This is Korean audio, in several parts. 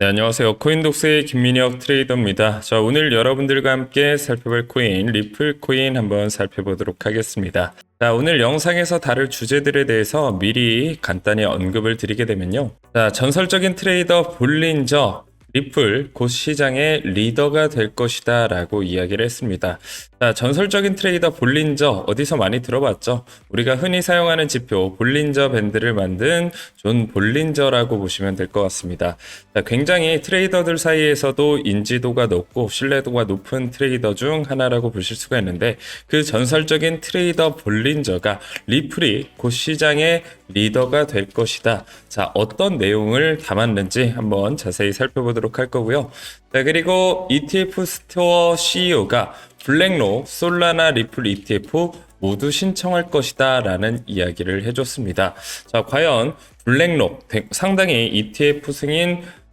네, 안녕하세요. 코인독스의 김민혁 트레이더입니다. 자, 오늘 여러분들과 함께 살펴볼 코인, 리플 코인 한번 살펴보도록 하겠습니다. 자, 오늘 영상에서 다룰 주제들에 대해서 미리 간단히 언급을 드리게 되면요. 자, 전설적인 트레이더 볼린저, 리플 곧 시장의 리더가 될 것이다 라고 이야기를 했습니다. 자, 전설적인 트레이더 볼린저 어디서 많이 들어봤죠? 우리가 흔히 사용하는 지표 볼린저 밴드를 만든 존 볼린저라고 보시면 될 것 같습니다. 자, 굉장히 트레이더들 사이에서도 인지도가 높고 신뢰도가 높은 트레이더 중 하나라고 보실 수가 있는데, 그 전설적인 트레이더 볼린저가 리플이 곧 시장의 리더가 될 것이다. 자, 어떤 내용을 담았는지 한번 자세히 살펴보도록 할 거고요. 자, 그리고 ETF 스토어 CEO가 블랙록, 솔라나, 리플 ETF 모두 신청할 것이다 라는 이야기를 해줬습니다. 자, 과연 블랙록 상당히 ETF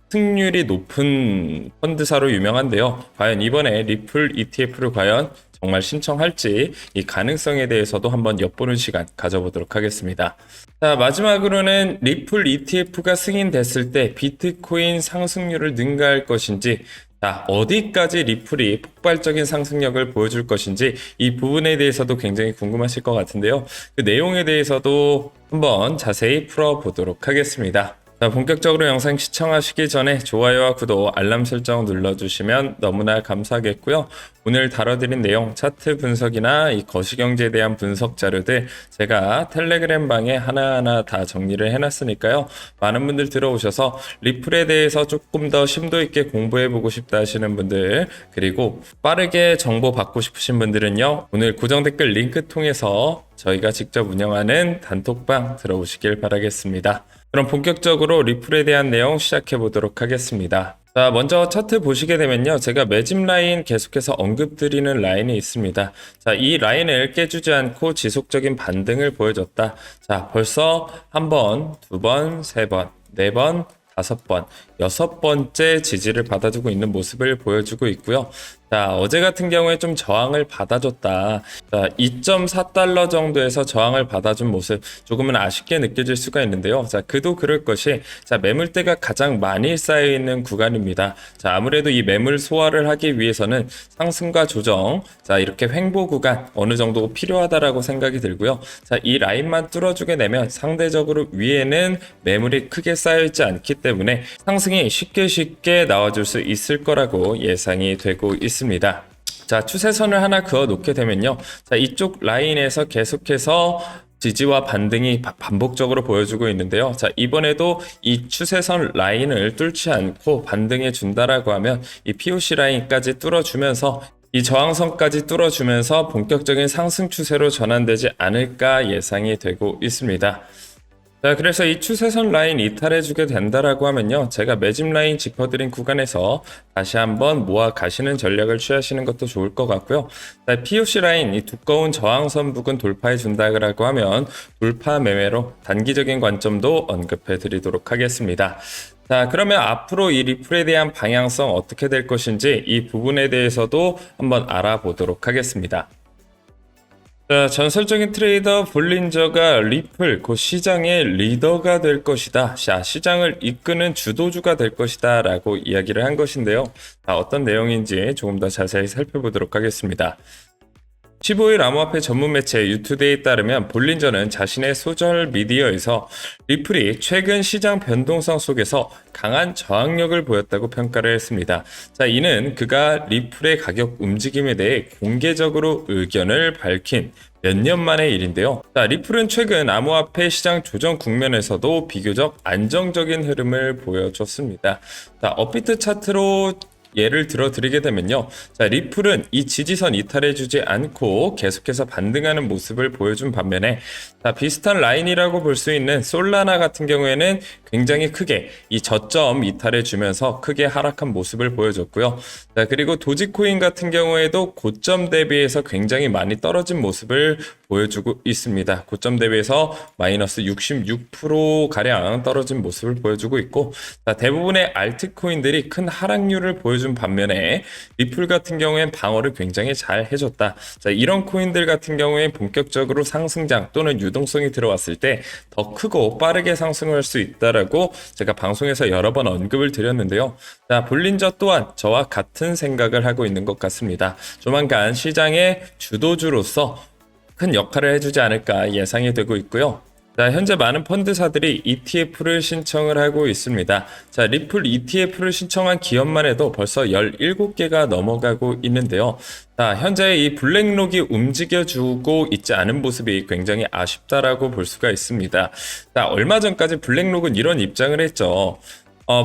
승률이 높은 펀드사로 유명한데요. 과연 이번에 리플 ETF를 과연 정말 신청할지 이 가능성에 대해서도 한번 엿보는 시간 가져보도록 하겠습니다. 자, 마지막으로는 리플 ETF가 승인됐을 때 비트코인 상승률을 능가할 것인지, 자, 어디까지 리플이 폭발적인 상승력을 보여줄 것인지 이 부분에 대해서도 굉장히 궁금하실 것 같은데요. 그 내용에 대해서도 한번 자세히 풀어보도록 하겠습니다. 자, 본격적으로 영상 시청하시기 전에 좋아요와 구독, 알람 설정 눌러주시면 너무나 감사하겠고요. 오늘 다뤄드린 내용, 차트 분석이나 이 거시경제에 대한 분석 자료들 제가 텔레그램 방에 하나하나 다 정리를 해놨으니까요. 많은 분들 들어오셔서 리플에 대해서 조금 더 심도 있게 공부해보고 싶다 하시는 분들, 그리고 빠르게 정보 받고 싶으신 분들은요, 오늘 고정 댓글 링크 통해서 저희가 직접 운영하는 단톡방 들어오시길 바라겠습니다. 그럼 본격적으로 리플에 대한 내용 시작해 보도록 하겠습니다. 자, 먼저 차트 보시게 되면요, 제가 매집 라인 계속해서 언급드리는 라인이 있습니다. 자, 이 라인을 깨주지 않고 지속적인 반등을 보여줬다. 자, 벌써 한 번, 두 번, 세 번, 네 번, 다섯 번, 여섯 번째 지지를 받아주고 있는 모습을 보여주고 있고요. 자, 어제 같은 경우에 좀 저항을 받아줬다. 자, 2.4달러 정도에서 저항을 받아준 모습 조금은 아쉽게 느껴질 수가 있는데요. 자, 그도 그럴 것이, 자, 매물대가 가장 많이 쌓여 있는 구간입니다. 자, 아무래도 이 매물 소화를 하기 위해서는 상승과 조정, 자, 이렇게 횡보 구간 어느 정도 필요하다라고 생각이 들고요. 자, 이 라인만 뚫어주게 되면 상대적으로 위에는 매물이 크게 쌓여 있지 않기 때문에 상승이 쉽게 나와줄 수 있을 거라고 예상이 되고 있습니다. 자, 추세선을 하나 그어 놓게 되면요, 자, 이쪽 라인에서 계속해서 지지와 반등이 반복적으로 보여주고 있는데요. 자, 이번에도 이 추세선 라인을 뚫지 않고 반등해 준다라고 하면 이 POC 라인까지 뚫어주면서 이 저항선까지 뚫어주면서 본격적인 상승 추세로 전환되지 않을까 예상이 되고 있습니다. 자, 그래서 이 추세선 라인 이탈해주게 된다라고 하면요, 제가 매집 라인 짚어드린 구간에서 다시 한번 모아 가시는 전략을 취하시는 것도 좋을 것 같고요. 자, POC 라인, 이 두꺼운 저항선 부근 돌파해준다라고 하면 돌파 매매로 단기적인 관점도 언급해드리도록 하겠습니다. 자, 그러면 앞으로 이 리플에 대한 방향성 어떻게 될 것인지 이 부분에 대해서도 한번 알아보도록 하겠습니다. 자, 전설적인 트레이더 볼린저가 리플 곧 시장의 리더가 될 것이다. 자, 시장을 이끄는 주도주가 될 것이다 라고 이야기를 한 것인데요. 자, 어떤 내용인지 조금 더 자세히 살펴보도록 하겠습니다. 15일 암호화폐 전문 매체 유투데이에 따르면 볼린저는 자신의 소셜 미디어에서 리플이 최근 시장 변동성 속에서 강한 저항력을 보였다고 평가를 했습니다. 자, 이는 그가 리플의 가격 움직임에 대해 공개적으로 의견을 밝힌 몇 년 만의 일인데요. 자, 리플은 최근 암호화폐 시장 조정 국면에서도 비교적 안정적인 흐름을 보여줬습니다. 자, 업비트 차트로 예를 들어 드리게 되면요, 자, 리플은 이 지지선 이탈해주지 않고 계속해서 반등하는 모습을 보여준 반면에, 자, 비슷한 라인이라고 볼 수 있는 솔라나 같은 경우에는 굉장히 크게 이 저점 이탈해주면서 크게 하락한 모습을 보여줬고요. 자, 그리고 도지코인 같은 경우에도 고점 대비해서 굉장히 많이 떨어진 모습을 보여주고 있습니다. 고점 대비해서 마이너스 66%가량 떨어진 모습을 보여주고 있고, 자, 대부분의 알트코인들이 큰 하락률을 보여준 반면에 리플 같은 경우엔 방어를 굉장히 잘 해줬다. 자, 이런 코인들 같은 경우에 본격적으로 상승장 또는 유동성이 들어왔을 때 더 크고 빠르게 상승할 수 있다라고 있다라고 제가 방송에서 여러 번 언급을 드렸는데요. 자, 볼린저 또한 저와 같은 생각을 하고 있는 것 같습니다. 조만간 시장의 주도주로서 큰 역할을 해주지 않을까 예상이 되고 있고요. 자, 현재 많은 펀드사들이 ETF를 신청을 하고 있습니다. 자, 리플 ETF를 신청한 기업만 해도 벌써 17개가 넘어가고 있는데요. 자, 현재 이 블랙록이 움직여주고 있지 않은 모습이 굉장히 아쉽다라고 볼 수가 있습니다. 자, 얼마 전까지 블랙록은 이런 입장을 했죠.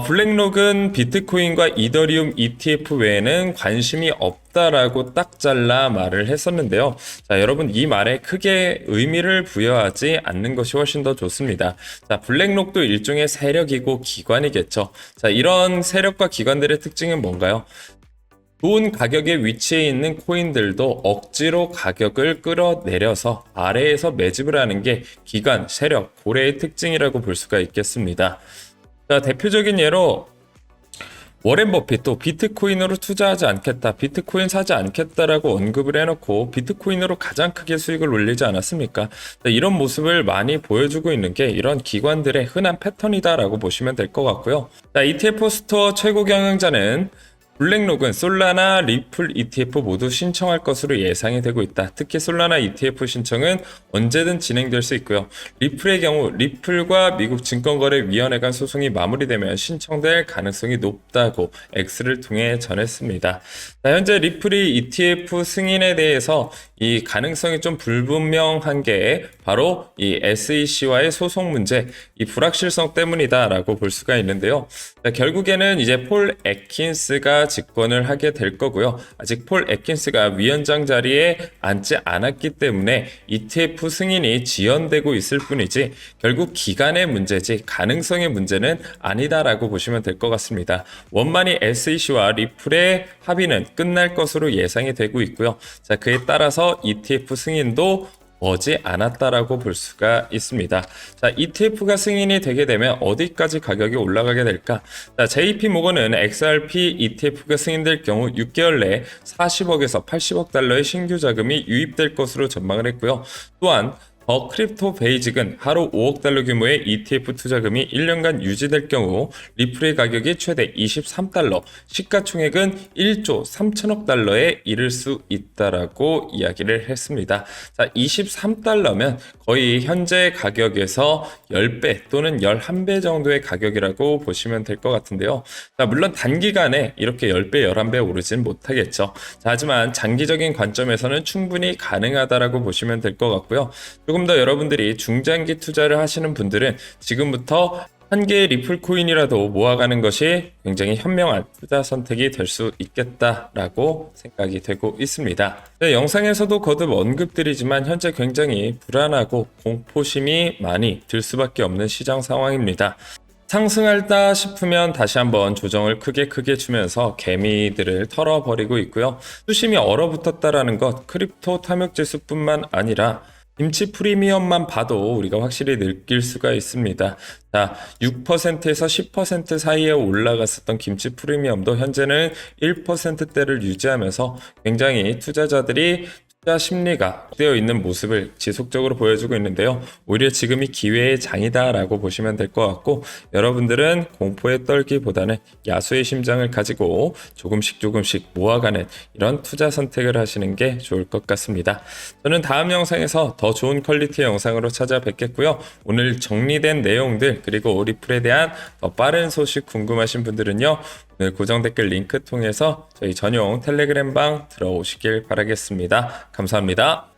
블랙록은 비트코인과 이더리움 ETF 외에는 관심이 없다라고 딱 잘라 말을 했었는데요. 자, 여러분 이 말에 크게 의미를 부여하지 않는 것이 훨씬 더 좋습니다. 자, 블랙록도 일종의 세력이고 기관이겠죠. 자, 이런 세력과 기관들의 특징은 뭔가요? 좋은 가격에 위치해 있는 코인들도 억지로 가격을 끌어내려서 아래에서 매집을 하는 게 기관, 세력, 고래의 특징이라고 볼 수가 있겠습니다. 자, 대표적인 예로 워렌 버핏도 비트코인으로 투자하지 않겠다, 비트코인 사지 않겠다라고 언급을 해놓고 비트코인으로 가장 크게 수익을 올리지 않았습니까? 자, 이런 모습을 많이 보여주고 있는 게 이런 기관들의 흔한 패턴이다라고 보시면 될 것 같고요. 자, ETF 스토어 최고 경영자는 블랙록은 솔라나, 리플 ETF 모두 신청할 것으로 예상이 되고 있다. 특히 솔라나 ETF 신청은 언제든 진행될 수 있고요. 리플의 경우 리플과 미국 증권거래위원회 간 소송이 마무리되면 신청될 가능성이 높다고 X를 통해 전했습니다. 자, 현재 리플이 ETF 승인에 대해서 이 가능성이 좀 불분명한 게 바로 이 SEC와의 소송 문제, 이 불확실성 때문이다라고 볼 수가 있는데요. 자, 결국에는 이제 폴 애킨스가 집권을 하게 될 거고요. 아직 폴 애킨스가 위원장 자리에 앉지 않았기 때문에 ETF 승인이 지연되고 있을 뿐이지 결국 기간의 문제지 가능성의 문제는 아니다라고 보시면 될 것 같습니다. 원만히 SEC와 리플의 합의는 끝날 것으로 예상이 되고 있고요. 자, 그에 따라서 ETF 승인도 머지 않았다라고 볼 수가 있습니다. 자, ETF가 승인이 되게 되면 어디까지 가격이 올라가게 될까? 자, JP 모건은 XRP ETF가 승인될 경우 6개월 내에 40억에서 80억 달러의 신규 자금이 유입될 것으로 전망을 했고요. 또한 더 크립토 베이직은 하루 5억 달러 규모의 ETF 투자금이 1년간 유지될 경우 리플의 가격이 최대 23달러, 시가총액은 1조 3천억 달러에 이를 수 있다라고 이야기를 했습니다. 자, 23달러면 거의 현재 가격에서 10배 또는 11배 정도의 가격이라고 보시면 될 것 같은데요. 자, 물론 단기간에 이렇게 10배, 11배 오르진 못하겠죠. 자, 하지만 장기적인 관점에서는 충분히 가능하다라고 보시면 될 것 같고요. 조금 더 여러분들이 중장기 투자를 하시는 분들은 지금부터 한 개의 리플 코인이라도 모아가는 것이 굉장히 현명한 투자 선택이 될 수 있겠다라고 생각이 되고 있습니다. 네, 영상에서도 거듭 언급드리지만 현재 굉장히 불안하고 공포심이 많이 들 수밖에 없는 시장 상황입니다. 상승할다 싶으면 다시 한번 조정을 크게 주면서 개미들을 털어버리고 있고요. 수심이 얼어붙었다라는 것, 크립토 탐욕지수뿐만 아니라 김치 프리미엄만 봐도 우리가 확실히 느낄 수가 있습니다. 자, 6%에서 10% 사이에 올라갔었던 김치 프리미엄도 현재는 1%대를 유지하면서 굉장히 투자자들이 투자 심리가 되어 있는 모습을 지속적으로 보여주고 있는데요. 오히려 지금이 기회의 장이다라고 보시면 될 것 같고 여러분들은 공포에 떨기보다는 야수의 심장을 가지고 조금씩 모아가는 이런 투자 선택을 하시는 게 좋을 것 같습니다. 저는 다음 영상에서 더 좋은 퀄리티의 영상으로 찾아뵙겠고요. 오늘 정리된 내용들 그리고 리플에 대한 더 빠른 소식 궁금하신 분들은요. 오늘 고정 댓글 링크 통해서 저희 전용 텔레그램 방 들어오시길 바라겠습니다. 감사합니다.